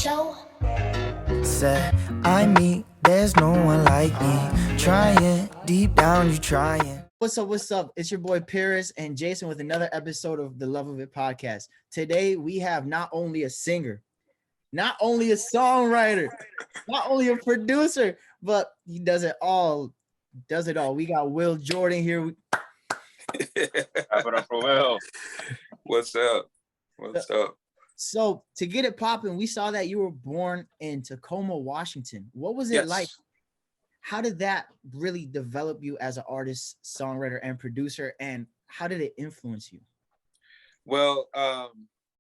show. Said, I mean, there's no one like me. Trying, deep down, you trying. What's up? What's up? It's your boy Paris and Jason with another episode of the Love of It podcast. Today, we have not only a singer, not only a songwriter, not only a producer, but he does it all. Does it all. We got Will Jordan here. Clap it up for Will. What's up? What's up? So to get it popping, we saw that you were born in Tacoma, Washington. What was it like? How did that really develop you as an artist, songwriter, and producer? And how did it influence you? Well,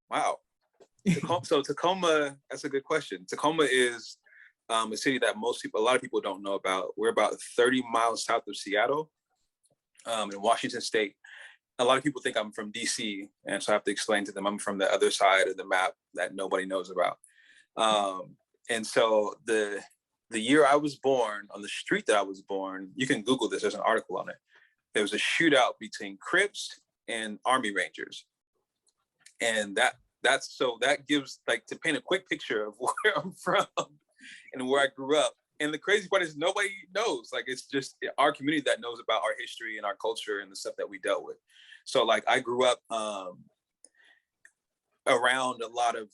wow. Tacoma, that's a good question. Tacoma is a city that a lot of people don't know about. We're about 30 miles south of Seattle, in Washington State. A lot of people think I'm from DC, and so I have to explain to them I'm from the other side of the map that nobody knows about. And so the year I was born, on the street that I was born, you can Google this, there's an article on it. There was a shootout between Crips and Army Rangers. And that gives, like, to paint a quick picture of where I'm from and where I grew up. And the crazy part is nobody knows. Like, it's just our community that knows about our history and our culture and the stuff that we dealt with. So, like, I grew up around a lot of,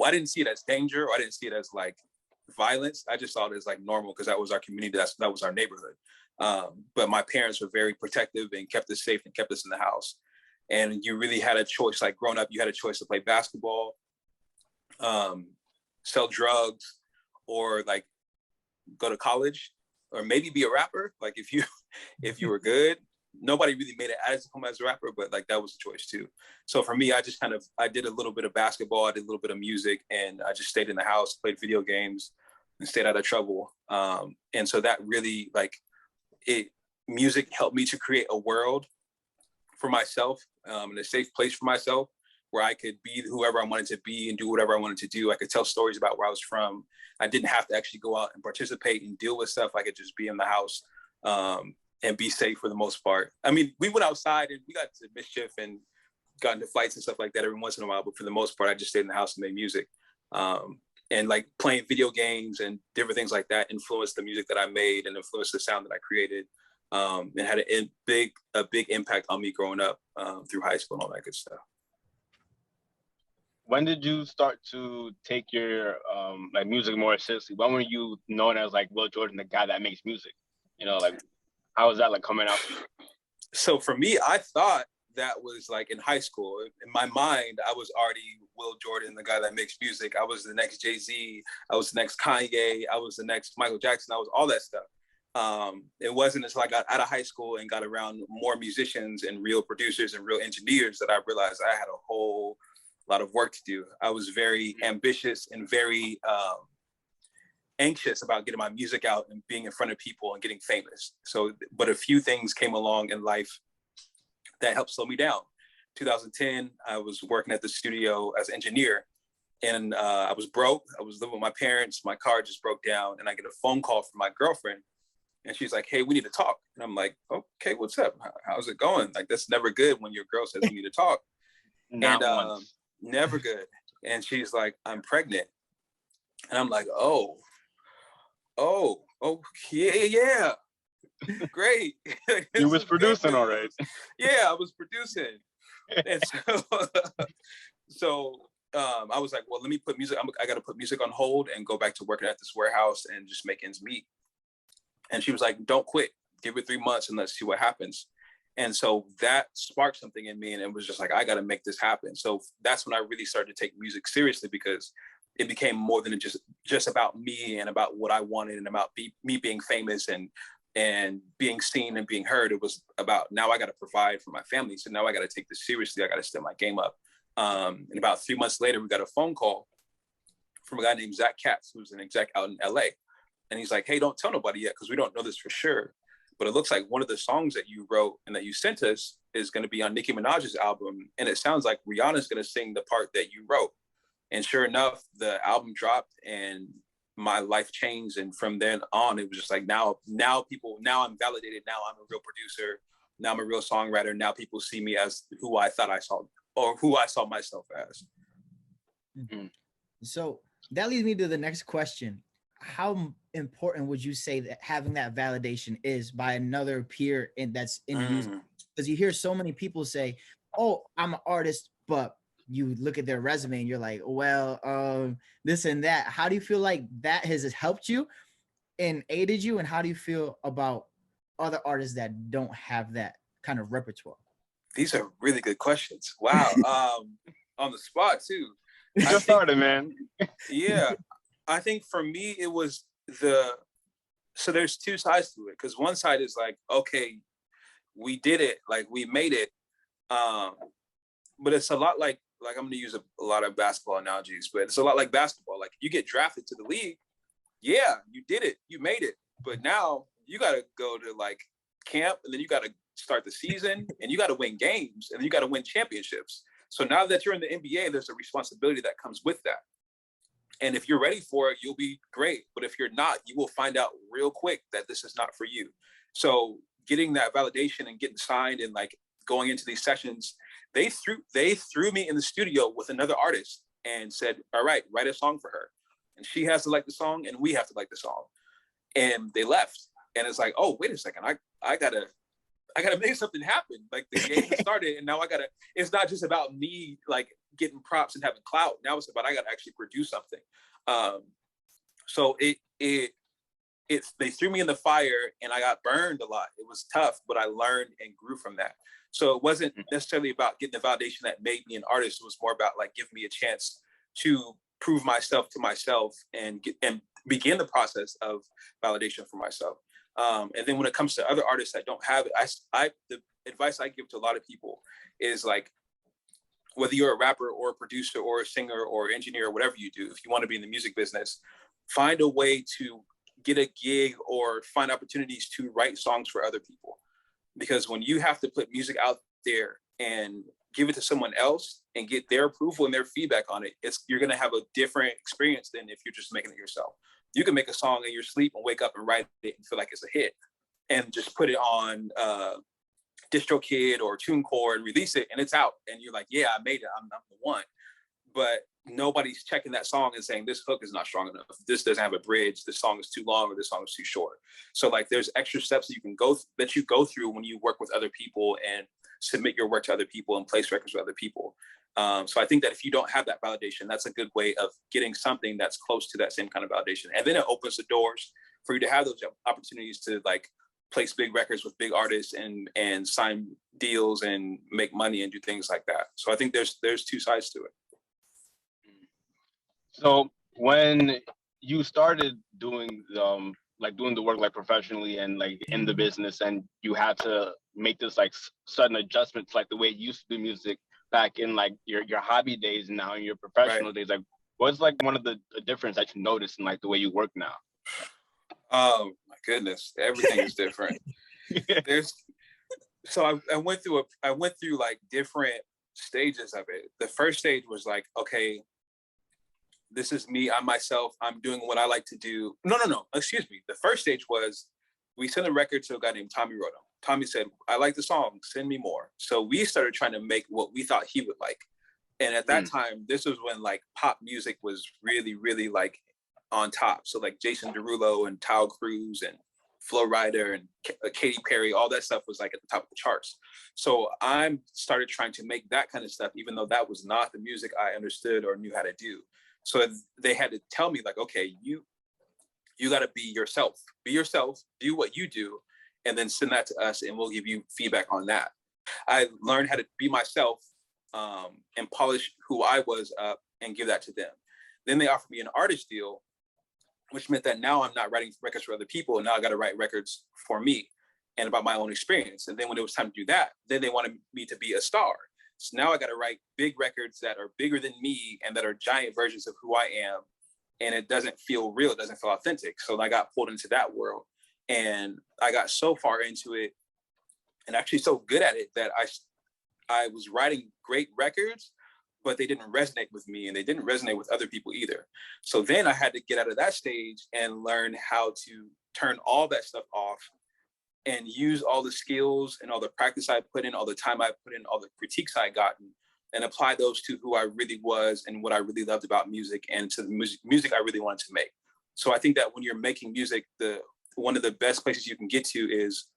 I didn't see it as danger, or I didn't see it as like violence. I just saw it as like normal because that was our community, that was our neighborhood. But my parents were very protective and kept us safe and kept us in the house. And you really had a choice, like growing up, you had a choice to play basketball, sell drugs, or like go to college, or maybe be a rapper. Like if you were good. Nobody really made it as a rapper, but like that was a choice too. So for me, I did a little bit of basketball, I did a little bit of music, and I just stayed in the house, played video games, and stayed out of trouble. And so that really, like, music helped me to create a world for myself, and a safe place for myself where I could be whoever I wanted to be and do whatever I wanted to do. I could tell stories about where I was from. I didn't have to actually go out and participate and deal with stuff. I could just be in the house, and be safe for the most part. I mean, we went outside and we got to mischief and got into fights and stuff like that every once in a while, but for the most part, I just stayed in the house and made music. And like playing video games and different things like that influenced the music that I made and influenced the sound that I created, and had a big impact on me growing up through high school and all that good stuff. When did you start to take your like music more seriously? When were you known as like Will Jordan, the guy that makes music? You know, like, how was that like coming out? So for me, I thought that was like in high school. In my mind, I was already Will Jordan, the guy that makes music. I was the next Jay-Z. I was the next Kanye. I was the next Michael Jackson. I was all that stuff. It wasn't until I got out of high school and got around more musicians and real producers and real engineers that I realized I had a whole lot of work to do. I was very ambitious and very anxious about getting my music out and being in front of people and getting famous. So, but a few things came along in life that helped slow me down. 2010, I was working at the studio as an engineer, and I was broke. I was living with my parents. My car just broke down, and I get a phone call from my girlfriend, and she's like, "Hey, we need to talk." And I'm like, "Okay, what's up? How's it going?" Like, that's never good when your girl says we need to talk. Never good. And she's like, "I'm pregnant." And I'm like, oh, yeah. Great. You was producing all right. Yeah, I was producing. And so I was like, well, let me put music, I got to put music on hold and go back to working at this warehouse and just make ends meet. And she was like, don't quit, give it 3 months and let's see what happens. And so that sparked something in me, and it was just like, I got to make this happen. So that's when I really started to take music seriously, because it became more than just about me and about what I wanted and about me being famous and being seen and being heard. It was about, now I got to provide for my family. So now I got to take this seriously. I got to step my game up. And about 3 months later, we got a phone call from a guy named Zach Katz, who's an exec out in LA. And he's like, hey, don't tell nobody yet, because we don't know this for sure. But it looks like one of the songs that you wrote and that you sent us is going to be on Nicki Minaj's album. And it sounds like Rihanna's going to sing the part that you wrote. And sure enough, the album dropped and my life changed. And from then on, it was just like, now I'm validated. Now I'm a real producer. Now I'm a real songwriter. Now people see me as who I thought I saw, or who I saw myself as. Mm. So that leads me to the next question. How important would you say that having that validation is by another peer that's in music? Mm. Because you hear so many people say, "Oh, I'm an artist," but you look at their resume and you're like, "Well, this and that." How do you feel like that has helped you and aided you? And how do you feel about other artists that don't have that kind of repertoire? These are really good questions. Wow. On the spot too. You I just think, started, man. yeah, I think for me, it was so there's two sides to it. Cause one side is like, okay, we did it, like we made it. Um, but it's a lot like I'm gonna use a lot of basketball analogies, but it's a lot like basketball. Like you get drafted to the league, yeah, you did it, you made it. But now you gotta go to like camp, and then you gotta start the season, and you gotta win games, and then you gotta win championships. So now that you're in the NBA, there's a responsibility that comes with that. And if you're ready for it, you'll be great. But if you're not, you will find out real quick that this is not for you. So getting that validation and getting signed and like going into these sessions, they threw me in the studio with another artist and said, all right, write a song for her. And she has to like the song and we have to like the song. And they left. And it's like, oh, wait a second. I gotta make something happen. Like the game has started, and now it's not just about me like getting props and having clout. Now it's about I gotta actually produce something. So they threw me in the fire, and I got burned a lot. It was tough, but I learned and grew from that. So it wasn't necessarily about getting the validation that made me an artist. It was more about like giving me a chance to prove myself to myself and begin the process of validation for myself. And then when it comes to other artists that don't have it, the advice I give to a lot of people is like, whether you're a rapper or a producer or a singer or engineer or whatever you do, if you want to be in the music business, find a way to get a gig or find opportunities to write songs for other people. Because when you have to put music out there and give it to someone else and get their approval and their feedback on it, you're going to have a different experience than if you're just making it yourself. You can make a song in your sleep and wake up and write it and feel like it's a hit and just put it on DistroKid or TuneCore and release it, and it's out. And you're like, yeah, I made it. I'm the one. But nobody's checking that song and saying this hook is not strong enough. This doesn't have a bridge. This song is too long, or this song is too short. So like, there's extra steps that you go through when you work with other people and submit your work to other people and place records with other people. So I think that if you don't have that validation, that's a good way of getting something that's close to that same kind of validation. And then it opens the doors for you to have those opportunities to like place big records with big artists and sign deals and make money and do things like that. So I think there's two sides to it. So when you started doing doing the work like professionally and like in the business, and you had to make this like sudden adjustment to like the way you used to do music back in like your hobby days and now in your professional days, like what's like one of the difference that you noticed in like the way you work now? Oh my goodness, everything is different. I went through like different stages of it. The first stage was like, okay, this is me, I'm myself, I'm doing what I like to do. No, excuse me. The first stage was we sent a record to a guy named Tommy Roto. Tommy said, I like the song, send me more. So we started trying to make what we thought he would like. And at that time, this was when like pop music was really, really like on top. So like Jason Derulo and Tao Cruz and Flo Rida and Katy Perry, all that stuff was like at the top of the charts. So I started trying to make that kind of stuff, even though that was not the music I understood or knew how to do. So they had to tell me like, okay, you got to be yourself, do what you do, and then send that to us and we'll give you feedback on that. I learned how to be myself and polish who I was up and give that to them. Then they offered me an artist deal, which meant that now I'm not writing records for other people. And now I got to write records for me and about my own experience. And then when it was time to do that, then they wanted me to be a star. So now I got to write big records that are bigger than me and that are giant versions of who I am. And it doesn't feel real. It doesn't feel authentic. So I got pulled into that world and I got so far into it and actually so good at it that I was writing great records, but they didn't resonate with me and they didn't resonate with other people either. So then I had to get out of that stage and learn how to turn all that stuff off and use all the skills and all the practice I put in, all the time I put in, all the critiques I gotten, and apply those to who I really was and what I really loved about music and to the music I really wanted to make. So I think that when you're making music, one of the best places you can get to is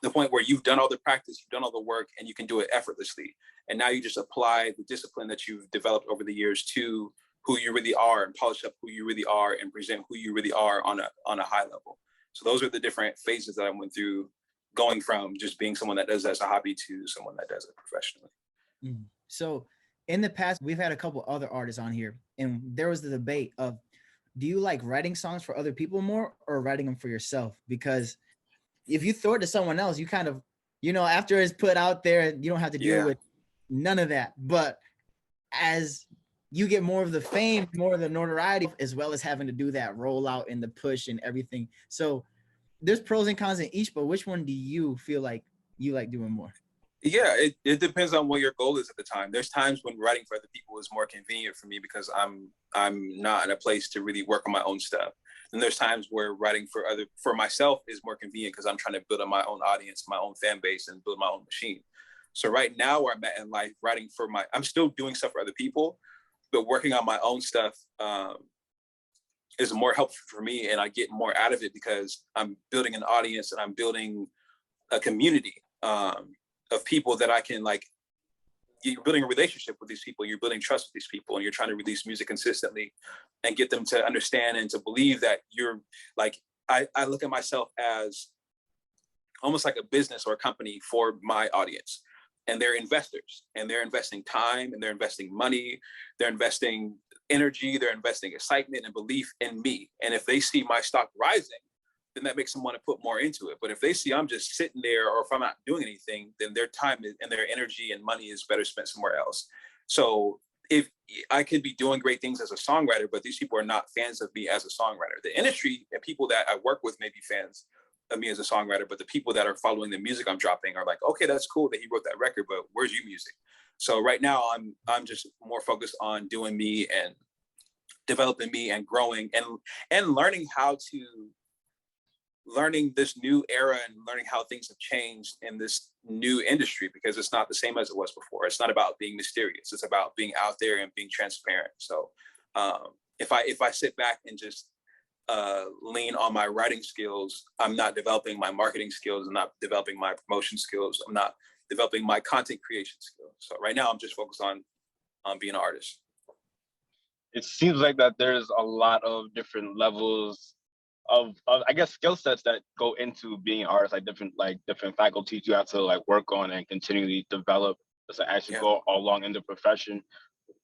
the point where you've done all the practice, you've done all the work, and you can do it effortlessly. And now you just apply the discipline that you've developed over the years to who you really are, and polish up who you really are, and present who you really are on a high level. So those are the different phases that I went through, going from just being someone that does it as a hobby to someone that does it professionally. So in the past, we've had a couple other artists on here, and there was the debate of, do you like writing songs for other people more or writing them for yourself? Because if you throw it to someone else, you kind of, after it's put out there, you don't have to deal with none of that. But as you get more of the fame, more of the notoriety, as well as having to do that rollout and the push and everything. So there's pros and cons in each, but which one do you feel like you like doing more? Yeah, it depends on what your goal is at the time. There's times when writing for other people is more convenient for me because I'm not in a place to really work on my own stuff. And there's times where writing for myself is more convenient because I'm trying to build up my own audience, my own fan base, and build my own machine. So right now where I'm at in life, I'm still doing stuff for other people, but working on my own stuff is more helpful for me, and I get more out of it because I'm building an audience and I'm building a community of people that I can you're building a relationship with these people, you're building trust with these people, and you're trying to release music consistently and get them to understand and to believe that you're I look at myself as almost like a business or a company for my audience. And they're investors, and they're investing time, and they're investing money, they're investing energy, they're investing excitement and belief in me. And if they see my stock rising, then that makes them want to put more into it. But if they see I'm just sitting there, or if I'm not doing anything, then their time and their energy and money is better spent somewhere else. So if I could be doing great things as a songwriter, but these people are not fans of me as a songwriter, the industry and people that I work with may be fans of me as a songwriter, but the people that are following the music I'm dropping are like, okay, that's cool that he wrote that record, but where's your music? So right now I'm just more focused on doing me and developing me and growing and learning this new era and learning how things have changed in this new industry, because it's not the same as it was before. It's not about being mysterious. It's about being out there and being transparent. So if I sit back and just lean on my writing skills, I'm not developing my marketing skills. I'm not developing my promotion skills. I'm not developing my content creation skills. So right now I'm just focused on being an artist. It seems like that there's a lot of different levels of I guess skill sets that go into being an artist, different faculties you have to work on and continually develop to actually go along in the profession.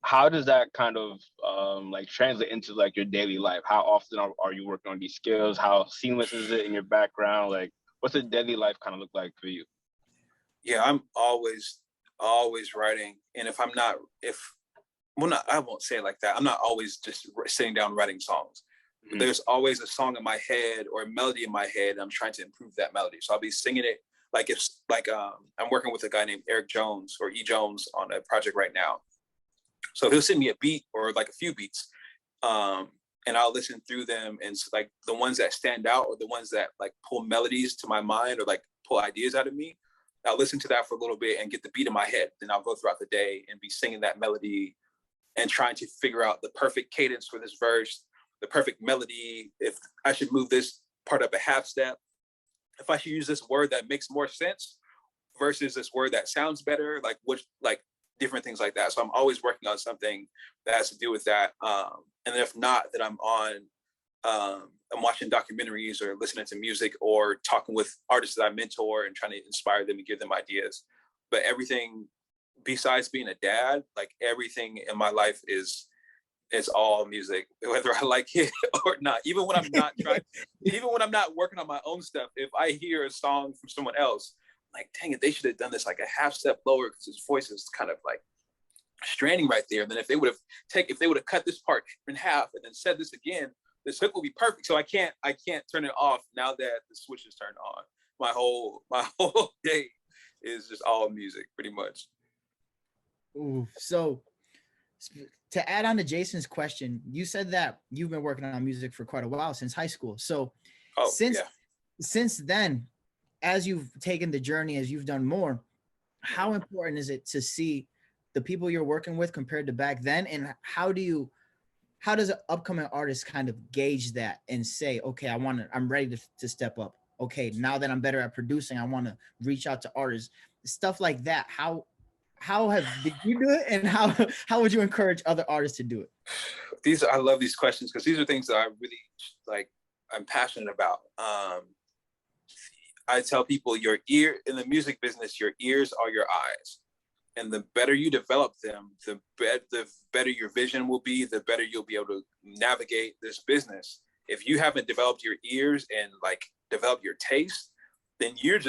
How does that kind of translate into your daily life? How often are you working on these skills? How seamless is it in your background? What's the daily life kind of look like for you? Yeah, I'm always writing. And I won't say it like that. I'm not always just sitting down writing songs. Mm-hmm. There's always a song in my head or a melody in my head. I'm trying to improve that melody. So I'll be singing it. I'm working with a guy named Eric Jones or E Jones on a project right now. So he'll send me a beat or a few beats, and I'll listen through them. And the ones that stand out or the ones that pull melodies to my mind or pull ideas out of me, I'll listen to that for a little bit and get the beat in my head. Then I'll go throughout the day and be singing that melody and trying to figure out the perfect cadence for this verse, the perfect melody, if I should move this part up a half step, if I should use this word that makes more sense versus this word that sounds better, different things like that. So I'm always working on something that has to do with that. And if not, that I'm watching documentaries or listening to music or talking with artists that I mentor and trying to inspire them and give them ideas. But everything besides being a dad, everything in my life it's all music, whether I like it or not. Even when I'm not working on my own stuff, if I hear a song from someone else, dang it, they should have done this a half step lower because his voice is kind of straining right there. And then if they would have cut this part in half and then said this again, this hook will be perfect. So I can't turn it off now that the switch is turned on. My whole day is just all music, pretty much. Ooh, so to add on to Jason's question, you said that you've been working on music for quite a while, since high school. So since then, as you've taken the journey, as you've done more, how important is it to see the people you're working with compared to back then? And how does an upcoming artist kind of gauge that and say, okay, I'm ready to step up. Okay, now that I'm better at producing, I want to reach out to artists, stuff like that. Did you do it, and how would you encourage other artists to do it? I love these questions because these are things that I really like. I'm passionate about. I tell people in the music business, your ears are your eyes. And the better you develop them, the better your vision will be, the better you'll be able to navigate this business. If you haven't developed your ears and like developed your taste, then you're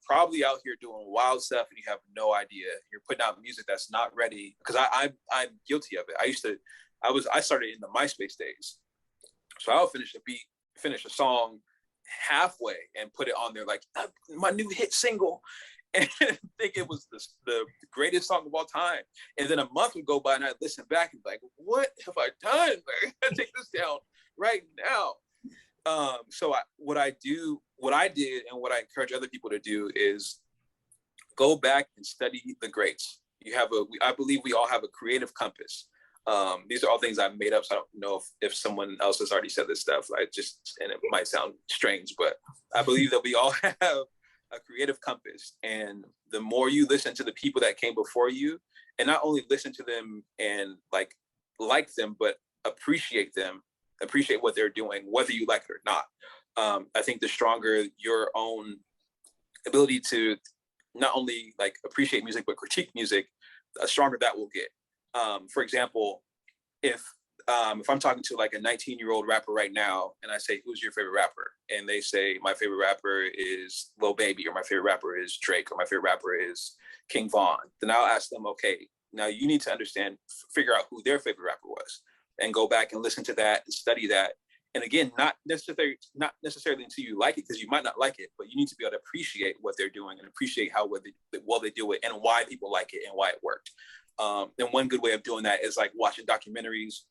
probably out here doing wild stuff and you have no idea. You're putting out music that's not ready. Because I'm guilty of it. I started in the MySpace days. So I'll finish a song halfway and put it on there like my new hit single. And think it was the greatest song of all time. And then a month would go by and I'd listen back and be like, what have I done? Like, I take this down right now. What I did and what I encourage other people to do is go back and study the greats. I believe we all have a creative compass. These are all things I've made up, so I don't know if someone else has already said this stuff. And it might sound strange, but I believe that we all have a creative compass. And the more you listen to the people that came before you, and not only listen to them and like them, but appreciate what they're doing, whether you like it or not. I think the stronger your own ability to not only like appreciate music, but critique music, the stronger that will get. For example, if I'm talking to like a 19-year-old rapper right now and I say, who's your favorite rapper? And they say, my favorite rapper is Lil Baby, or my favorite rapper is Drake, or my favorite rapper is King Von. Then I'll ask them, okay, now you need to figure out who their favorite rapper was and go back and listen to that and study that. And again, not necessarily until you like it, because you might not like it, but you need to be able to appreciate what they're doing and appreciate how well they do it and why people like it and why it worked. And one good way of doing that is like watching documentaries,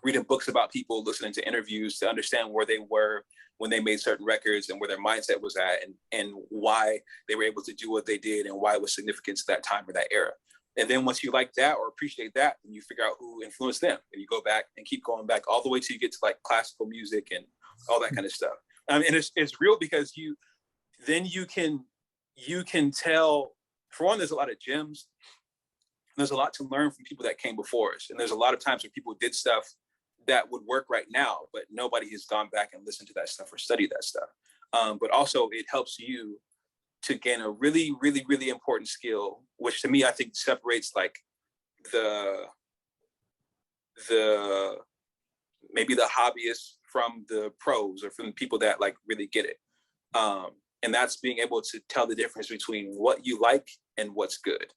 reading books about people, listening to interviews to understand where they were when they made certain records and where their mindset was at and why they were able to do what they did and why it was significant to that time or that era. And then once you like that or appreciate that, then you figure out who influenced them, and you go back and keep going back all the way till you get to like classical music and all that kind of stuff. And it's real because you can tell, for one, there's a lot of gems. There's a lot to learn from people that came before us. And there's a lot of times where people did stuff that would work right now, but nobody has gone back and listened to that stuff or studied that stuff. But also it helps you to gain a really, really, really important skill, which to me, I think separates like maybe the hobbyists from the pros or from the people that like really get it. And that's being able to tell the difference between what you like and what's good.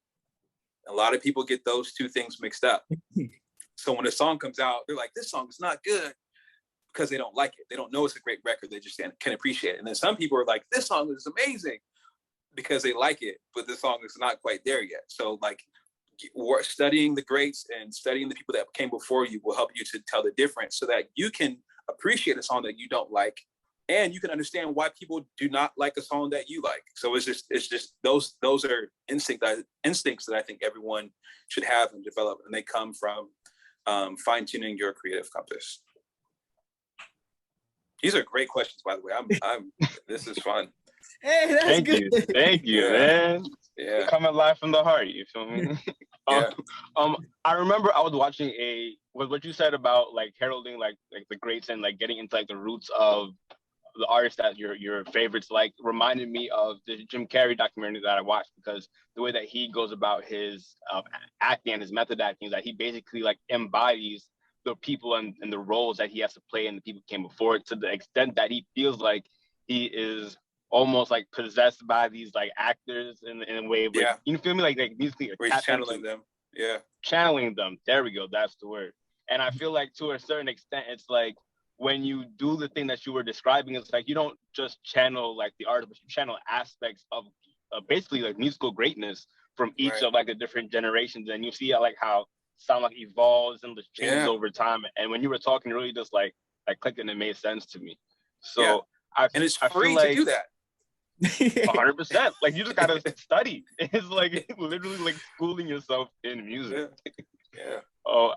A lot of people get those two things mixed up. So when a song comes out, they're like, this song is not good, because they don't like it. They don't know it's a great record. They just can appreciate it. And then some people are like, this song is amazing, because they like it, but the song is not quite there yet. So like studying the greats and studying the people that came before you will help you to tell the difference so that you can appreciate a song that you don't like, and you can understand why people do not like a song that you like. So it's just those are instincts that I think everyone should have and develop, and they come from fine-tuning your creative compass. These are great questions, by the way. This is fun. Hey, that's good. Thank you, Yeah. man. Yeah. Coming live from the heart, you feel me? Yeah. I remember I was watching what you said about like heralding like the greats and like getting into like the roots of the artists that your favorites like reminded me of the Jim Carrey documentary that I watched, because the way that he goes about his acting and his method acting is that he basically like embodies the people and the roles that he has to play and the people who came before it, to the extent that he feels like he is almost like possessed by these like actors in a way where, you feel me, like these things We're channeling them. Yeah. Channeling them. There we go. That's the word. And I feel like to a certain extent, it's like when you do the thing that you were describing, it's like you don't just channel like the artist, but you channel aspects of basically like musical greatness from each of like the different generations, and you see like how sound like evolves and changes over time. And when you were talking, really just like clicked and it made sense to me. So and it's free to do that. 100%. Like you just gotta study. It's like literally like schooling yourself in music. Yeah. Oh,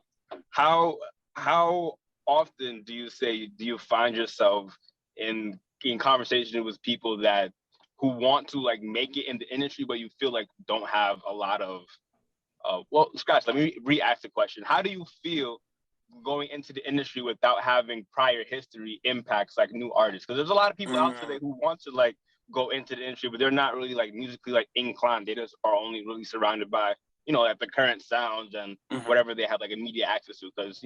how how often do you find yourself in conversation with people that who want to like make it in the industry, but you feel like don't have a lot of well, scratch. Let me re-ask the question. How do you feel going into the industry without having prior history impacts like new artists? Because there's a lot of people out there who want to like go into the industry, but they're not really like musically like inclined. They just are only really surrounded by like the current sounds and whatever they have like immediate access to. Because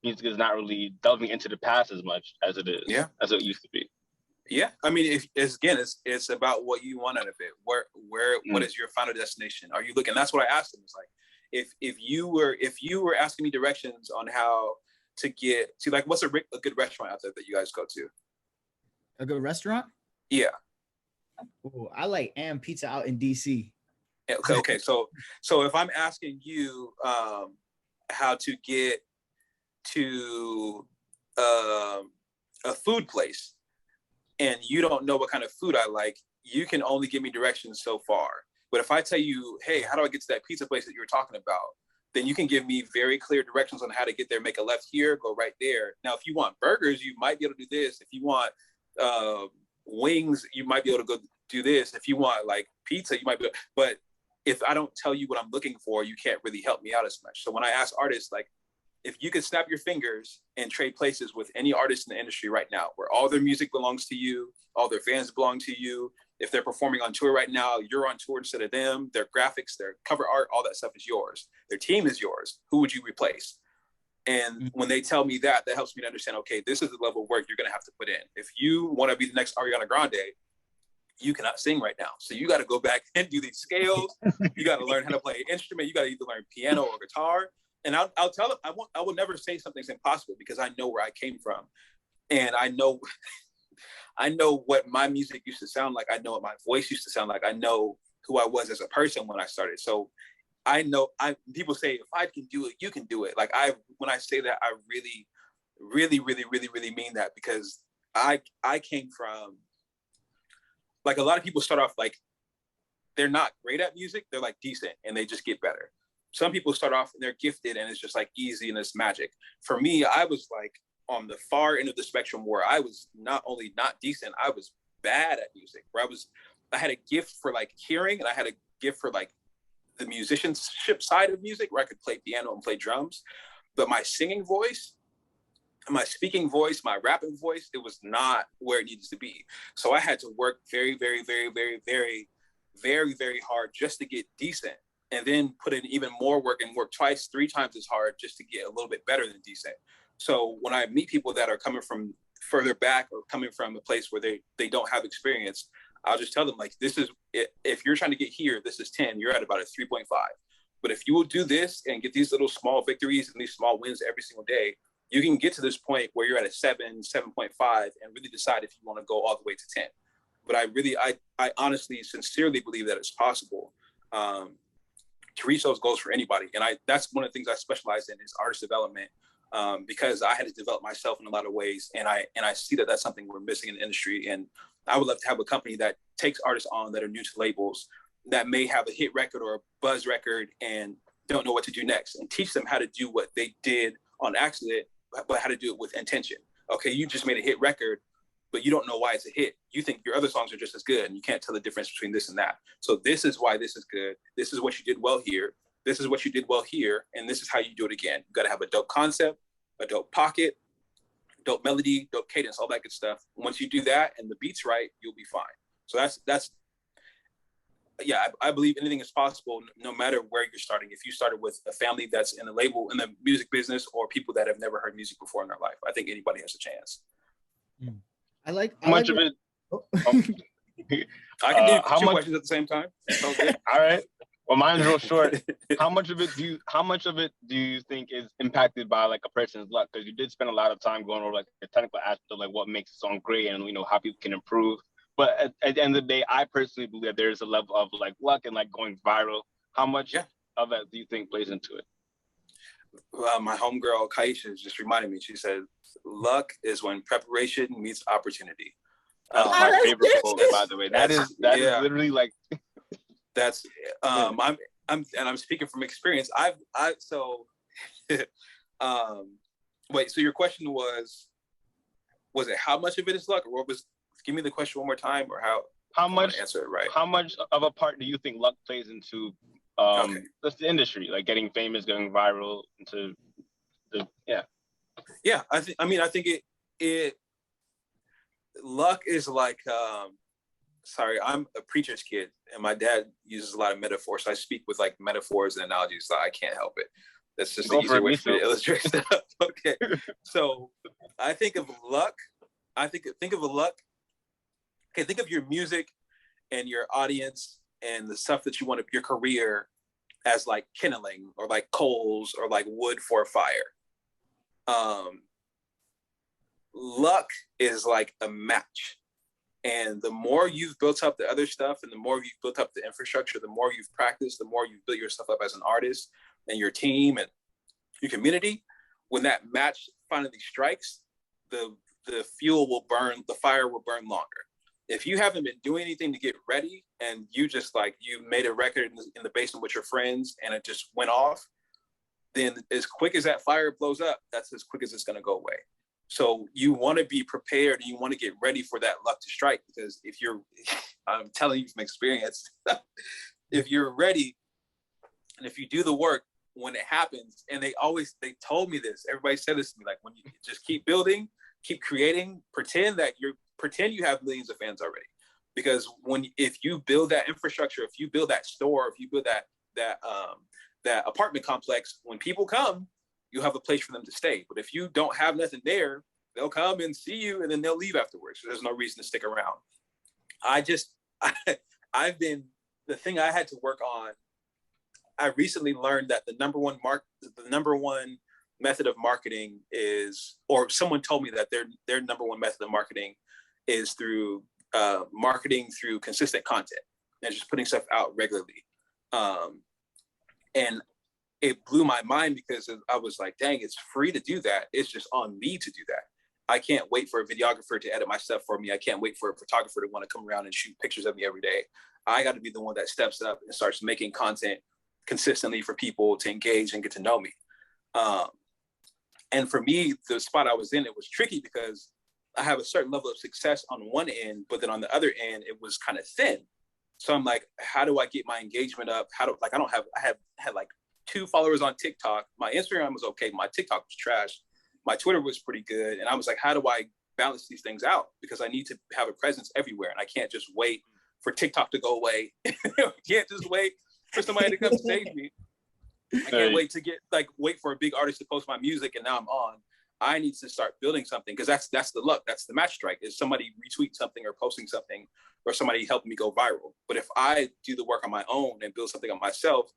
music is not really delving into the past as much as it is, as it used to be. Yeah, I mean, it's about what you want out of it. What is your final destination? Are you looking? That's what I asked them. It's like if you were asking me directions on how to get to, like, what's a good restaurant out there that you guys go to? A good restaurant? Yeah. Ooh, I like Pizza out in DC. Okay. So if I'm asking you how to get to a food place, and you don't know what kind of food I like, you can only give me directions so far. But if I tell you, hey, how do I get to that pizza place that you were talking about? Then you can give me very clear directions on how to get there, make a left here, go right there. Now, if you want burgers, you might be able to do this. If you want wings, you might be able to go do this. If you want like pizza, you might be, but if I don't tell you what I'm looking for, you can't really help me out as much. So when I ask artists, like, if you could snap your fingers and trade places with any artist in the industry right now, where all their music belongs to you, all their fans belong to you, if they're performing on tour right now, you're on tour instead of them, their graphics, their cover art, all that stuff is yours. Their team is yours. Who would you replace? And when they tell me that helps me to understand, okay, this is the level of work you're going to have to put in. If you want to be the next Ariana Grande, you cannot sing right now. So you got to go back and do these scales. You got to learn how to play an instrument. You got to either learn piano or guitar. And I'll tell them, I will never say something's impossible because I know where I came from. And I know what my music used to sound like. I know what my voice used to sound like. I know who I was as a person when I started. So I know people say, if I can do it, you can do it. Like when I say that, I really, really, really, really, really mean that, because I came from, like, a lot of people start off like, they're not great at music. They're like decent and they just get better. Some people start off and they're gifted and it's just like easy and it's magic. For me, I was like on the far end of the spectrum where I was not only not decent, I was bad at music, where I had a gift for like hearing, and I had a gift for like the musicianship side of music, where I could play piano and play drums. But my singing voice, my speaking voice, my rapping voice, it was not where it needs to be. So I had to work very, very, very, very, very, very, very hard just to get decent. And then put in even more work and work twice, 3 times as hard just to get a little bit better than decent. So when I meet people that are coming from further back or coming from a place where they don't have experience, I'll just tell them, like, this is, if you're trying to get here, this is 10, you're at about a 3.5. But if you will do this and get these little small victories and these small wins every single day, you can get to this point where you're at a 7, 7.5 and really decide if you want to go all the way to 10. But I honestly, sincerely believe that it's possible. To reach those goals for anybody. And that's one of the things I specialize in is artist development, because I had to develop myself in a lot of ways. And I see that that's something we're missing in the industry. And I would love to have a company that takes artists on that are new to labels, that may have a hit record or a buzz record and don't know what to do next, and teach them how to do what they did on accident, but how to do it with intention. Okay, you just made a hit record, but you don't know why it's a hit. You think your other songs are just as good and you can't tell the difference between this and that. So this is why this is good. This is what you did well here. This is what you did well here. And this is how you do it again. You got to have a dope concept, a dope pocket, dope melody, dope cadence, all that good stuff. Once you do that and the beat's right, you'll be fine. So that's yeah, I believe anything is possible no matter where you're starting. If you started with a family that's in the label, in the music business, or people that have never heard music before in their life, I think anybody has a chance. How much of it? I can do two questions at the same time. Okay. All right. Well, mine's real short. How much of it do you think is impacted by like a person's luck? Because you did spend a lot of time going over like the technical aspect of like what makes a song great and how people can improve. But at the end of the day, I personally believe that there is a level of like luck and like going viral. How much of that do you think plays into it? My homegirl Kaisha just reminded me. She said, "Luck is when preparation meets opportunity." That's Um, my that's favorite good. quote, by the way. That is yeah. literally like That's I'm speaking from experience. So wait, so your question was it how much of it is luck, or what was, give me the question one more time, or how how I want much to answer it right. how much of a part do you think luck plays into Okay. just the industry, like getting famous, going viral, into the Yeah, I think it luck is like sorry, I'm a preacher's kid, and my dad uses a lot of metaphors. So I speak with like metaphors and analogies, so I can't help it. That's just the easier way for me to illustrate stuff. Okay, so I think of luck. Think of a luck. Okay, think of your music and your audience and the stuff that you want to, your career, as like kindling or like coals or like wood for a fire. Luck is like a match. And the more you've built up the other stuff and the more you've built up the infrastructure, the more you've practiced, the more you've built yourself up as an artist and your team and your community, when that match finally strikes, the fuel will burn, the fire will burn longer. If you haven't been doing anything to get ready and you just like, you made a record in the basement with your friends and it just went off, then as quick as that fire blows up, that's as quick as it's going to go away. So you want to be prepared and you want to get ready for that luck to strike, because if you're, I'm telling you from experience, if you're ready and if you do the work, when it happens, and they told me this, everybody said this to me, like when you just keep building, keep creating, pretend you have millions of fans already. Because if you build that infrastructure, if you build that store, if you build that apartment complex, when people come, you have a place for them to stay. But if you don't have nothing there, they'll come and see you and then they'll leave afterwards. So there's no reason to stick around. The thing I had to work on, I recently learned that the number one method of marketing is, or someone told me that their number one method of marketing is through marketing through consistent content and just putting stuff out regularly. And it blew my mind because I was like, dang, it's free to do that. It's just on me to do that. I can't wait for a videographer to edit my stuff for me. I can't wait for a photographer to want to come around and shoot pictures of me every day. I got to be the one that steps up and starts making content consistently for people to engage and get to know me. And for me, the spot I was in, it was tricky because I have a certain level of success on one end, but then on the other end, it was kind of thin. So I'm like, how do I get my engagement up? I had like 2 followers on TikTok. My Instagram was okay. My TikTok was trash. My Twitter was pretty good. And I was like, how do I balance these things out? Because I need to have a presence everywhere. And I can't just wait for TikTok to go away. I can't just wait for somebody to come save me. I can't wait to wait for a big artist to post my music and now I'm on. I need to start building something, because that's the luck. That's the match strike, is somebody retweet something or posting something or somebody helping me go viral. But if I do the work on my own and build something on myself,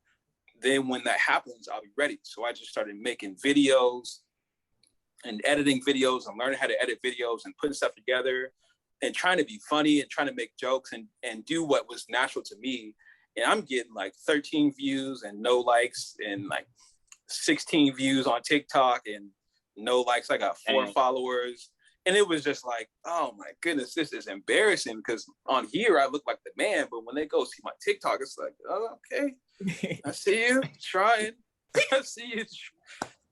then when that happens, I'll be ready. So I just started making videos and editing videos and learning how to edit videos and putting stuff together and trying to be funny and trying to make jokes and do what was natural to me. And I'm getting like 13 views and no likes, and like 16 views on TikTok and no likes. I got 4 followers. And it was just like, oh my goodness, this is embarrassing, because on here I look like the man, but when they go see my TikTok, it's like, oh, okay, I see you trying. I see you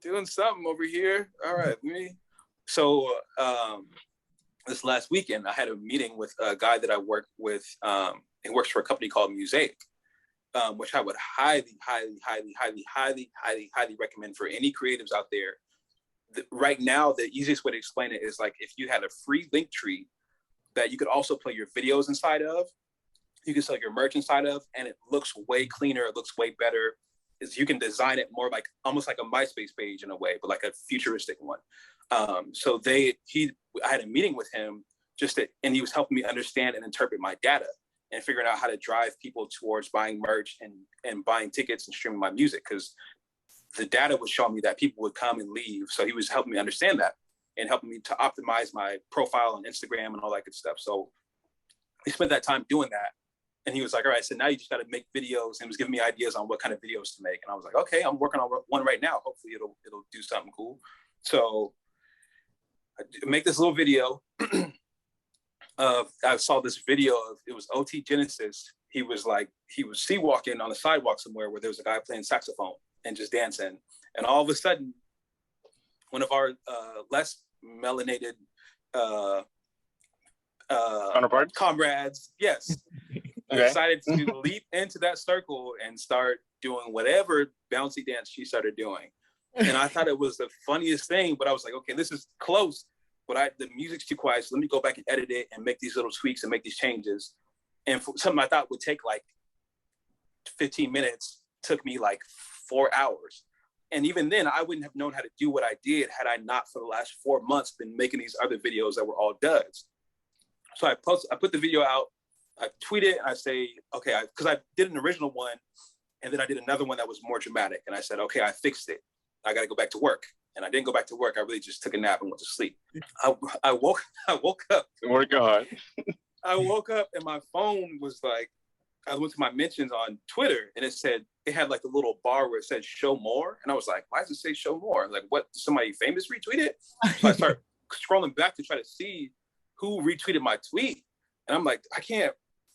doing something over here. All right, So this last weekend, I had a meeting with a guy that I work with. He works for a company called Mosaic, which I would highly, highly, highly, highly, highly, highly, highly recommend for any creatives out there. Right now, the easiest way to explain it is like if you had a free link tree that you could also play your videos inside of, you can sell your merch inside of, and it looks way cleaner, it looks way better. Is you can design it more like almost like a MySpace page in a way, but like a futuristic one. So I had a meeting with him and he was helping me understand and interpret my data and figuring out how to drive people towards buying merch and buying tickets and streaming my music, because the data was showing me that people would come and leave. So he was helping me understand that and helping me to optimize my profile on Instagram and all that good stuff. So we spent that time doing that. And he was like, all right, so now you just got to make videos. And he was giving me ideas on what kind of videos to make. And I was like, okay, I'm working on one right now. Hopefully it'll do something cool. So I make this little video. I saw this video of, it was OT Genesis. He was sea walking on the sidewalk somewhere where there was a guy playing saxophone and just dancing. And all of a sudden, one of our less melanated comrades, yes, decided to leap into that circle and start doing whatever bouncy dance she started doing. And I thought it was the funniest thing, but I was like, okay, this is close, but the music's too quiet, so let me go back and edit it and make these little tweaks and make these changes. And for something I thought would take like 15 minutes took me like 4 hours. And even then, I wouldn't have known how to do what I did had I not for the last 4 months been making these other videos that were all duds. So I put the video out, I tweet it, and I say, okay, because I did an original one, and then I did another one that was more dramatic. And I said, okay, I fixed it. I got to go back to work. And I didn't go back to work. I really just took a nap and went to sleep. I woke up. Work hard. I woke up and my phone was like, I went to my mentions on Twitter and it had like a little bar where it said show more. And I was like, why does it say show more? Like, what, somebody famous retweeted? So I start scrolling back to try to see who retweeted my tweet. And I'm like, I can't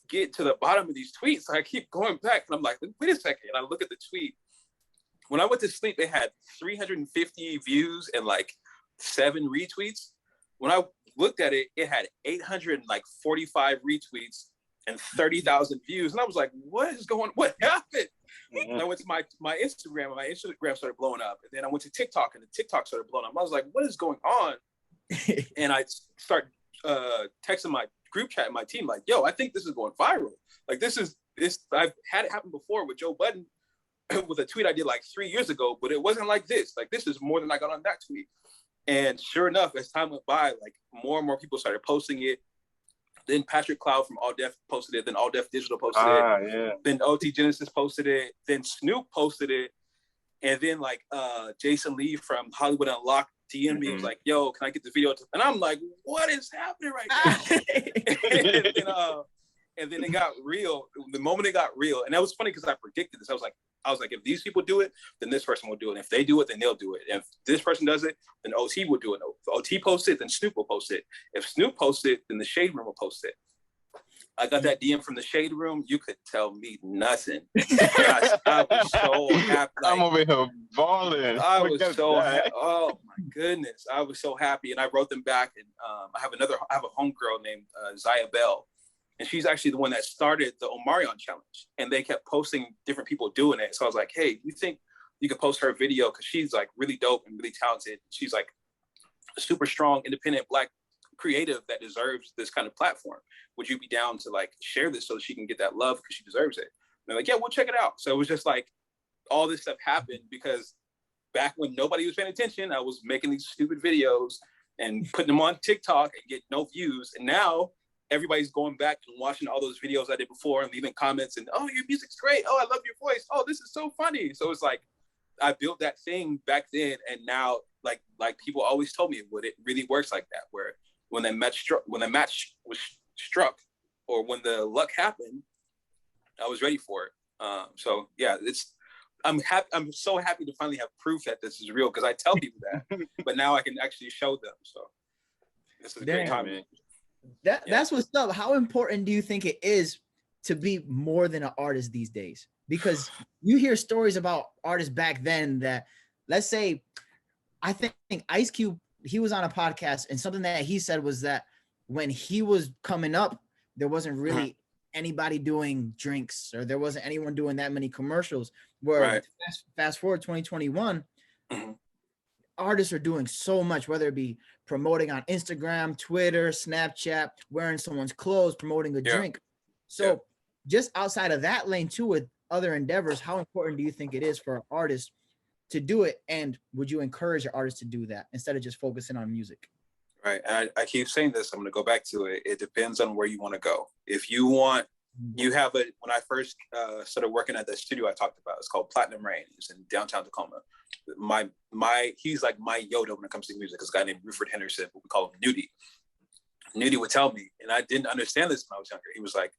get to the bottom of these tweets. So I keep going back and I'm like, wait a second. And I look at the tweet. When I went to sleep, it had 350 views and like 7 retweets. When I looked at it, it had 845 retweets and 30,000 views. And I was like, what happened? Mm-hmm. And I went to my Instagram, and my Instagram started blowing up. And then I went to TikTok, and the TikTok started blowing up. I was like, what is going on? And I start texting my group chat and my team, like, yo, I think this is going viral. Like, I've had it happen before with Joe Budden with a tweet I did like 3 years ago, but it wasn't like this. Like, this is more than I got on that tweet. And sure enough, as time went by, like more and more people started posting it. Then Patrick Cloud from All Def posted it. Then All Def Digital posted it. Yeah. Then OT Genesis posted it. Then Snoop posted it. And then like Jason Lee from Hollywood Unlocked DM'd me. Was like, yo, can I get the video? And I'm like, what is happening right now? and then it got real. The moment it got real, and that was funny because I predicted this. I was like, if these people do it, then this person will do it. And if they do it, then they'll do it. And if this person does it, then OT will do it. If OT posts it, then Snoop will post it. If Snoop posts it, then the Shade Room will post it. I got that DM from the Shade Room. You could tell me nothing. I was so happy. Like, I'm over here balling. I was so happy. Oh my goodness. I was so happy. And I wrote them back. And I have a homegirl named Zaya Bell. And she's actually the one that started the Omarion Challenge. And they kept posting different people doing it. So I was like, hey, you think you could post her video? Because she's like really dope and really talented. She's like a super strong, independent Black creative that deserves this kind of platform. Would you be down to like share this so she can get that love because she deserves it? And they're like, yeah, we'll check it out. So it was just like all this stuff happened because back when nobody was paying attention, I was making these stupid videos and putting them on TikTok and get no views. And now everybody's going back and watching all those videos I did before and leaving comments and, oh, your music's great. Oh, I love your voice. Oh, this is so funny. So it's like, I built that thing back then. And now like people always told me, it really works like that, where when the match was struck or when the luck happened, I was ready for it. So yeah, I'm so happy to finally have proof that this is real, because I tell people that, but now I can actually show them. So this is a great time, man. That's what's up. How important do you think it is to be more than an artist these days? Because you hear stories about artists back then that, let's say, I think Ice Cube, he was on a podcast, and something that he said was that when he was coming up, there wasn't really anybody doing drinks, or there wasn't anyone doing that many commercials. Where fast forward 2021, artists are doing so much, whether it be promoting on Instagram, Twitter, Snapchat, wearing someone's clothes, promoting a drink. So just outside of that lane too, with other endeavors, how important do you think it is for an artist to do it? And would you encourage your artists to do that instead of just focusing on music? Right. And I keep saying this, I'm going to go back to it. It depends on where you want to go. If you want, you have when I first started working at the studio I talked about, it's called Platinum Rain. It's in downtown Tacoma. He's like my Yoda when it comes to music. This guy named Ruford Henderson, but we call him Nudie. Nudie would tell me, and I didn't understand this when I was younger. He was like,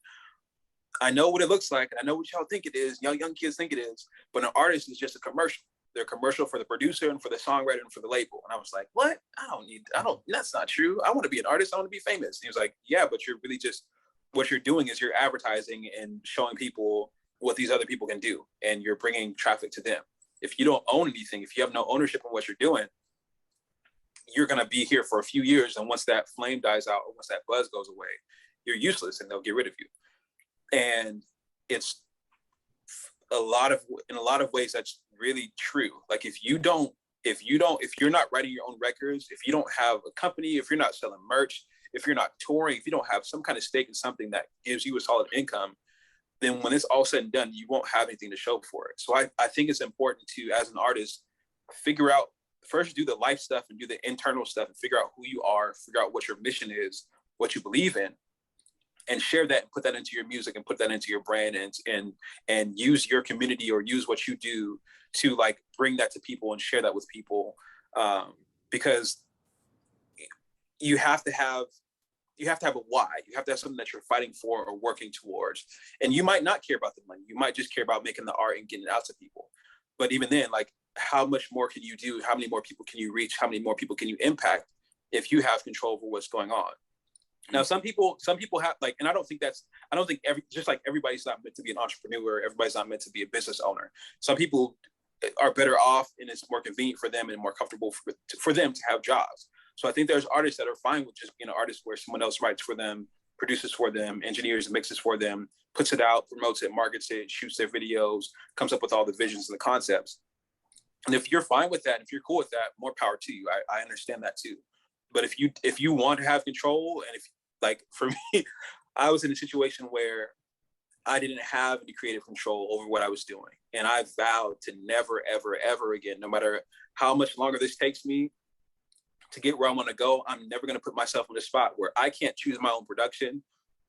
I know what it looks like, and I know what y'all think it is. Young kids think it is, but an artist is just a commercial. they're commercial for the producer and for the songwriter and for the label. And I was like, what? That's not true. I want to be an artist. I want to be famous. And he was like, yeah, but you're really just, what you're doing is you're advertising and showing people what these other people can do. And you're bringing traffic to them. If you don't own anything, if you have no ownership in what you're doing, you're going to be here for a few years. And once that flame dies out, or once that buzz goes away, you're useless and they'll get rid of you. And it's in a lot of ways, that's really true. Like if you're not writing your own records, if you don't have a company, if you're not selling merch, if you're not touring, if you don't have some kind of stake in something that gives you a solid income, then when it's all said and done, you won't have anything to show for it. So I think it's important to, as an artist, figure out, first do the life stuff and do the internal stuff and figure out who you are, figure out what your mission is, what you believe in, and share that and put that into your music and put that into your brand and use your community or use what you do to like bring that to people and share that with people. Because you have to have a why. You have to have something that you're fighting for or working towards. And you might not care about the money. You might just care about making the art and getting it out to people. But even then, like, how much more can you do? How many more people can you reach? How many more people can you impact if you have control over what's going on? Now, some people have like, and I don't think just like everybody's not meant to be an entrepreneur, everybody's not meant to be a business owner. Some people are better off and it's more convenient for them and more comfortable for them to have jobs. So I think there's artists that are fine with just being an artist where someone else writes for them, produces for them, engineers and mixes for them, puts it out, promotes it, markets it, shoots their videos, comes up with all the visions and the concepts. And if you're fine with that, if you're cool with that, more power to you. I understand that too. But if you want to have control, and if, like, for me, I was in a situation where I didn't have any creative control over what I was doing. And I vowed to never, ever, ever again, no matter how much longer this takes me to get where I want to go, I'm never going to put myself in a spot where I can't choose my own production.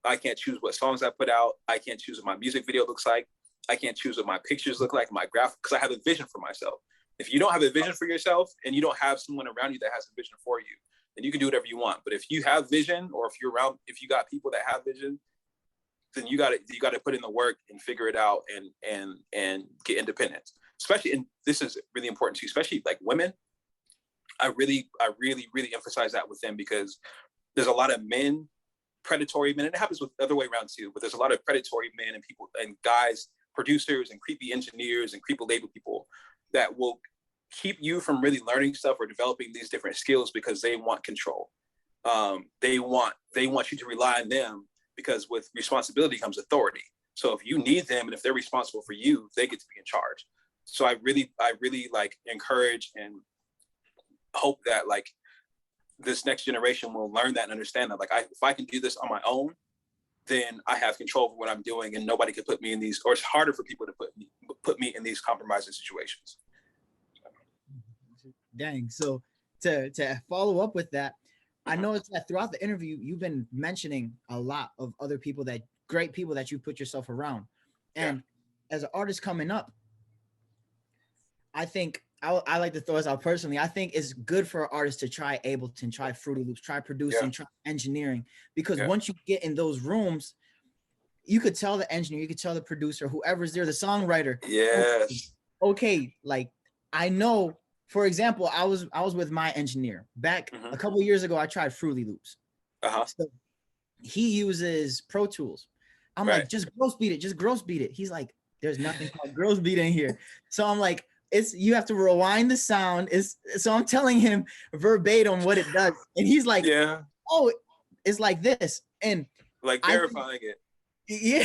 I can't choose what songs I put out. I can't choose what my music video looks like. I can't choose what my pictures look like, my graphic, because I have a vision for myself. If you don't have a vision for yourself and you don't have someone around you that has a vision for you, then you can do whatever you want. But if you have vision, or if you got people that have vision, then you got to put in the work and figure it out and get independent. Especially, and this is really important too, especially like women. I really emphasize that with them, because there's a lot of men, predatory men, and it happens with the other way around too, but there's a lot of predatory men and people and guys, producers and creepy engineers and creepy label people that will keep you from really learning stuff or developing these different skills because they want control. They want you to rely on them, because with responsibility comes authority. So if you need them and if they're responsible for you, they get to be in charge. So I really like encourage and hope that like this next generation will learn that and understand that, like, if I can do this on my own, then I have control over what I'm doing, and nobody can put me in these, or it's harder for people to put me in these compromising situations. Dang. So to follow up with that, I noticed that throughout the interview, you've been mentioning a lot of other people, great people that you put yourself around. And as an artist coming up, I think I like to throw this out personally. I think it's good for an artist to try Ableton, try Fruity Loops, try producing, try engineering, because once you get in those rooms, you could tell the engineer, you could tell the producer, whoever's there, the songwriter. Yes. Okay, like, I know, for example, I was with my engineer back a couple of years ago. I tried Fruity Loops. So he uses Pro Tools. I'm like, just gross beat it. He's like, there's nothing called gross beat in here. So I'm like, you have to rewind the sound. So I'm telling him verbatim what it does, and he's like, oh, it's like this, and like verifying it.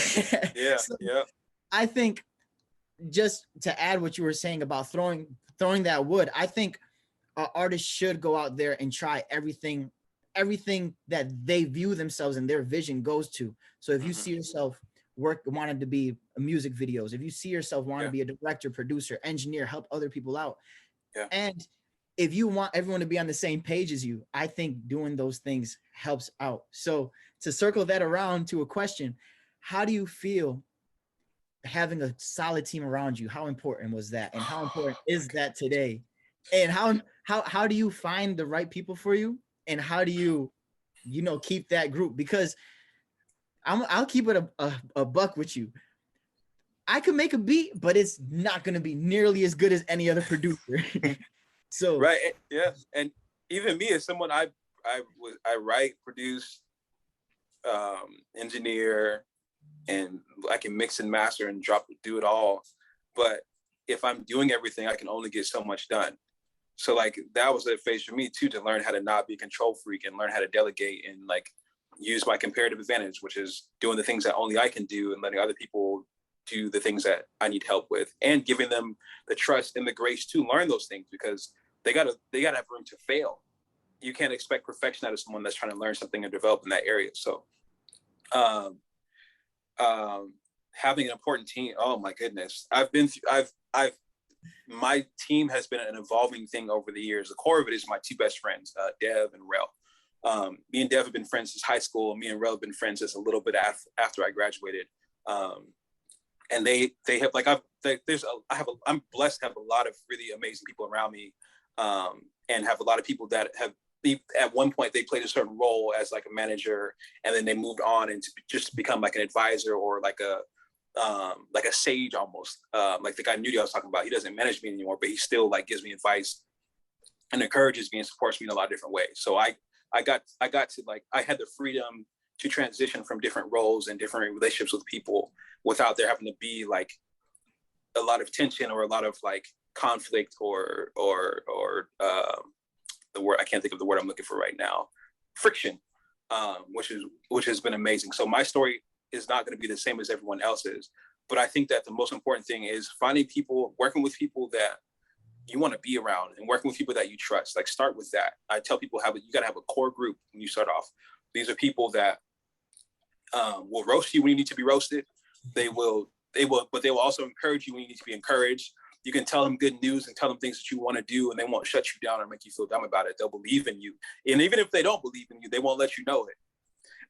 So I think, just to add what you were saying about throwing that wood, I think an artist should go out there and try everything that they view themselves and their vision goes to. So if you see yourself wanted to be music videos, if you see yourself wanting to be a director, producer, engineer, help other people out, and if you want everyone to be on the same page as you, I think doing those things helps out. So to circle that around to a question, how do you feel having a solid team around you? How important was that, and how important is that today? And how do you find the right people for you, and how do you keep that group? Because I'll keep it a buck with you. I could make a beat, but it's not gonna be nearly as good as any other producer. So right, yeah, and even me as someone I write, produce, engineer, and I can mix and master and do it all. But if I'm doing everything, I can only get so much done. So like that was a phase for me too, to learn how to not be a control freak and learn how to delegate and like use my comparative advantage, which is doing the things that only I can do and letting other people do the things that I need help with, and giving them the trust and the grace to learn those things, because they gotta have room to fail. You can't expect perfection out of someone that's trying to learn something and develop in that area. So having an important team, oh my goodness, my team has been an evolving thing over the years. The core of it is my two best friends, Dev and Rel. Me and Dev have been friends since high school. Me and Rel have been friends just a little bit after I graduated. And they have like, I'm blessed to have a lot of really amazing people around me, and have a lot of people that have, at one point they played a certain role as like a manager, and then they moved on and just become like an advisor or like a sage almost. Like the guy Nudie I was talking about, he doesn't manage me anymore, but he still like gives me advice and encourages me and supports me in a lot of different ways. So I got to like, I had the freedom to transition from different roles and different relationships with people without there having to be like a lot of tension or a lot of like conflict or the word, I can't think of the word I'm looking for right now, friction, which has been amazing. So my story is not going to be the same as everyone else's, but I think that the most important thing is finding people, working with people that you want to be around, and working with people that you trust. Like start with that. I tell people you got to have a core group when you start off. These are people that will roast you when you need to be roasted. But they will also encourage you when you need to be encouraged. You can tell them good news and tell them things that you want to do, and they won't shut you down or make you feel dumb about it. They'll believe in you. And even if they don't believe in you, they won't let you know it.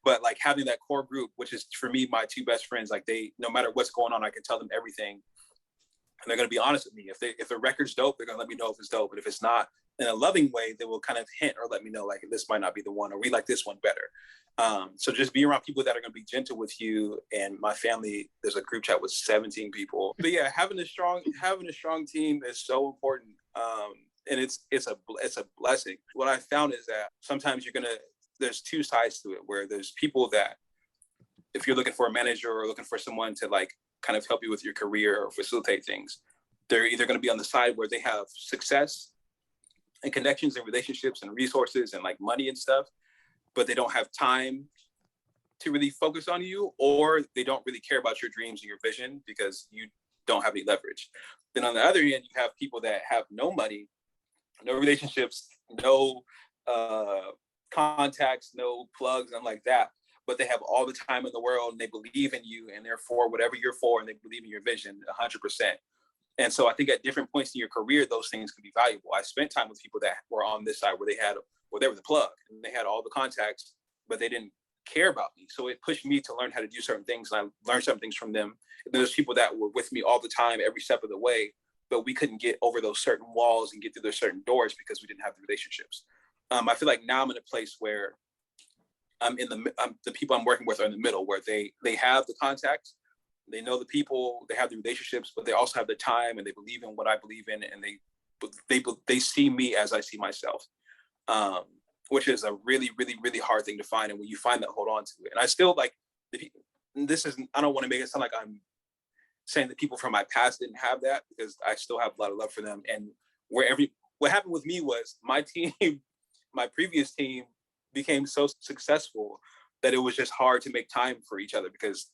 But like having that core group, which is for me, my two best friends, like no matter what's going on, I can tell them everything. And they're going to be honest with me. If the record's dope, they're going to let me know if it's dope. But if it's not, in a loving way, they will kind of hint or let me know, like, this might not be the one, or we like this one better. So just be around people that are going to be gentle with you. And my family, there's a group chat with 17 people. But yeah, having a strong team is so important. And it's a blessing. What I found is that sometimes there's two sides to it, where there's people that, if you're looking for a manager or looking for someone to like kind of help you with your career or facilitate things, they're either going to be on the side where they have success and connections and relationships and resources and like money and stuff, but they don't have time to really focus on you, or they don't really care about your dreams and your vision because you don't have any leverage. Then on the other end, you have people that have no money, no relationships, no contacts, no plugs, and like that, but they have all the time in the world, and they believe in you, and therefore whatever you're for, and they believe in your vision 100%. And so I think at different points in your career, those things can be valuable. I spent time with people that were on this side where they were the plug, and they had all the contacts, but they didn't care about me. So it pushed me to learn how to do certain things, and I learned certain things from them. And there's people that were with me all the time, every step of the way, but we couldn't get over those certain walls and get through those certain doors because we didn't have the relationships. I feel like now I'm in a place where the people I'm working with are in the middle, where they have the contacts, they know the people, they have the relationships, but they also have the time, and they believe in what I believe in, and they see me as I see myself, which is a really, really, really hard thing to find. And when you find that, hold on to it. And I still like, I don't want to make it sound like I'm saying that people from my past didn't have that, because I still have a lot of love for them. And what happened with me was my team, my previous team, became so successful that it was just hard to make time for each other, because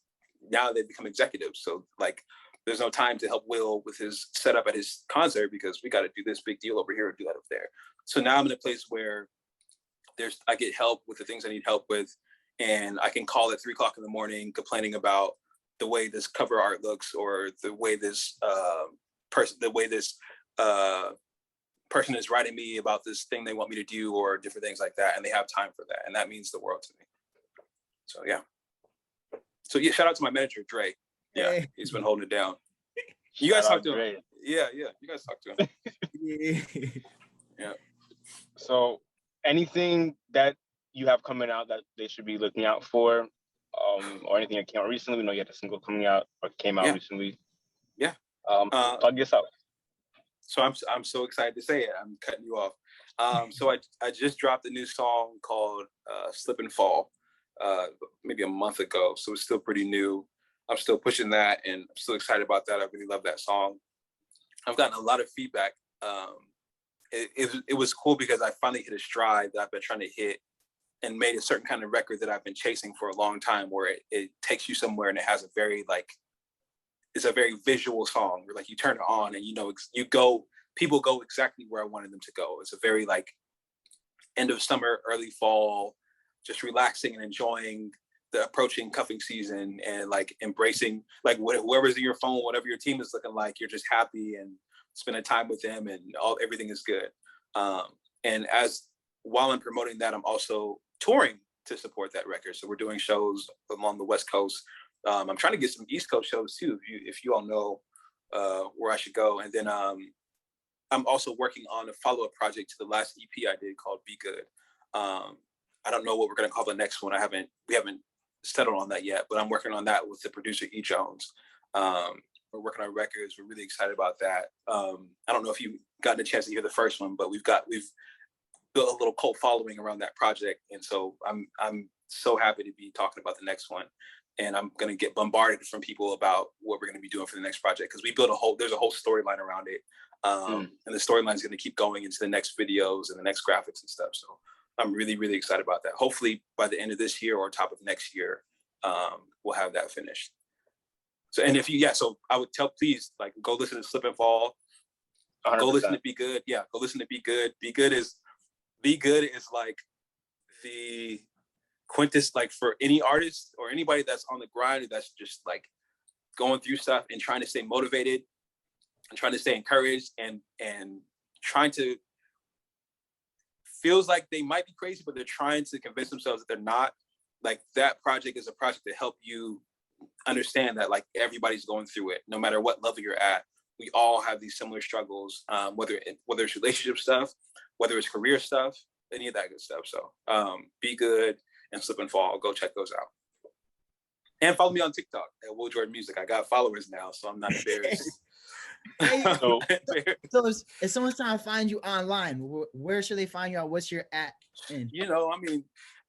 now they've become executives. So like, there's no time to help Will with his setup at his concert, because we got to do this big deal over here and do that over there. So now I'm in a place where I get help with the things I need help with, and I can call at 3:00 in the morning complaining about the way this cover art looks, or the way this person is writing me about this thing they want me to do, or different things like that. And they have time for that. And that means the world to me. So, yeah. So, yeah, shout out to my manager, Dre. Yeah, hey. He's been holding it down. You guys talk to him. Yeah. You guys talk to him. Yeah. So, anything that you have coming out that they should be looking out for, or anything that came out recently? We know you had a single coming out or came out recently. Yeah. Plug yourself. So I'm so excited to say it. I'm cutting you off. So I just dropped a new song called Slip and Fall maybe a month ago. So it's still pretty new. I'm still pushing that, and I'm still excited about that. I really love that song. I've gotten a lot of feedback. It was cool because I finally hit a stride that I've been trying to hit, and made a certain kind of record that I've been chasing for a long time, where it takes you somewhere, and it has a very it's a very visual song where you turn it on and people go exactly where I wanted them to go. It's a very end of summer, early fall, just relaxing and enjoying the approaching cuffing season, and embracing whoever's in your phone, whatever your team is looking like, you're just happy and spending time with them, and everything is good. And while I'm promoting that, I'm also touring to support that record. So we're doing shows along the West Coast. I'm trying to get some East Coast shows too, if you all know where I should go. And then I'm also working on a follow-up project to the last EP I did called Be Good. I don't know what we're going to call the next one. We haven't settled on that yet, but I'm working on that with the producer E. Jones. We're working on records. We're really excited about that. I don't know if you've gotten a chance to hear the first one, but we've built a little cult following around that project, and so I'm so happy to be talking about the next one. And I'm going to get bombarded from people about what we're going to be doing for the next project, because we built there's a whole storyline around it, and the storyline is going to keep going into the next videos and the next graphics and stuff. So I'm really, really excited about that. Hopefully by the end of this year or top of next year, we'll have that finished. So, and so I would please go listen to Slip and Fall. 100%. Go listen to Be Good. Yeah, go listen to Be Good. Be Good is the quintess, for any artist or anybody that's on the grind, that's just going through stuff and trying to stay motivated and trying to stay encouraged and trying to, feels like they might be crazy, but they're trying to convince themselves that they're not. That project is a project to help you understand that everybody's going through it, no matter what level you're at. We all have these similar struggles, whether it's relationship stuff, whether it's career stuff, any of that good stuff. So Be Good and Slip and Fall, go check those out. And follow me on TikTok at Will Jordan Music. I got followers now, so I'm not embarrassed. So if someone's trying to find you online, where should they find you? What's your at?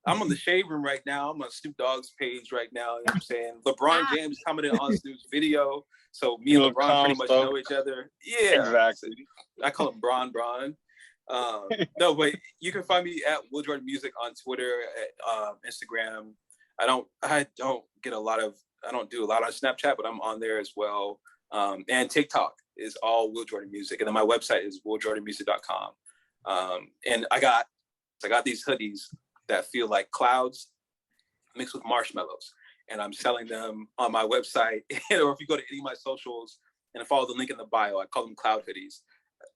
I'm on the Shade Room right now. I'm on Snoop Dogg's page right now. You know what I'm saying? LeBron James commented on Snoop's video. So me and LeBron pretty much know each other. Yeah. Exactly. I call him Bron. No, but you can find me at Will Jordan Music on Twitter, Instagram. I don't do a lot on Snapchat, but I'm on there as well. And TikTok is all Will Jordan Music. And then my website is willjordanmusic.com. And I got these hoodies that feel like clouds mixed with marshmallows. And I'm selling them on my website. Or if you go to any of my socials and follow the link in the bio, I call them cloud hoodies.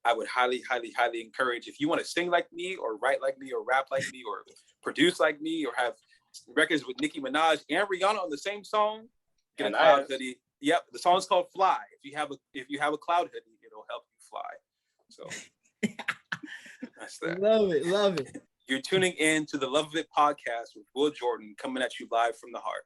I would highly, highly, highly encourage, if you want to sing like me or write like me or rap like me or produce like me or have records with Nicki Minaj and Rihanna on the same song, get a cloud hoodie. Yep, the song's called Fly. If you have a cloud hoodie, it'll help you fly. So that's that. Love it. You're tuning in to the Love of It podcast with Will Jordan, coming at you live from the heart.